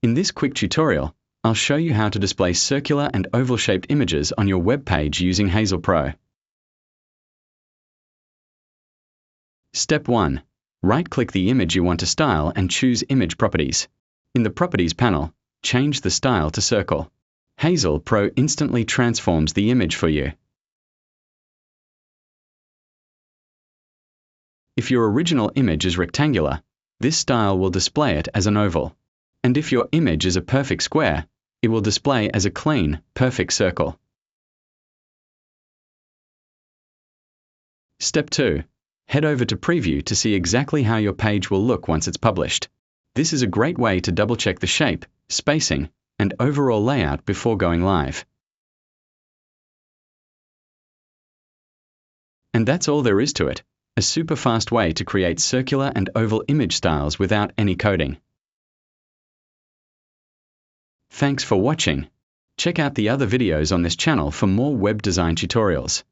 In this quick tutorial, I'll show you how to display circular and oval-shaped images on your web page using Hazel Pro. Step 1. Right-click the image you want to style and choose Image Properties. In the Properties panel, change the style to Circle. Hazel Pro instantly transforms the image for you. If your original image is rectangular, this style will display it as an oval. And if your image is a perfect square, it will display as a clean, perfect circle. Step 2. Head over to Preview to see exactly how your page will look once it's published. This is a great way to double-check the shape, spacing, and overall layout before going live. And that's all there is to it. A super fast way to create circular and oval image styles without any coding. Thanks for watching. Check out the other videos on this channel for more web design tutorials.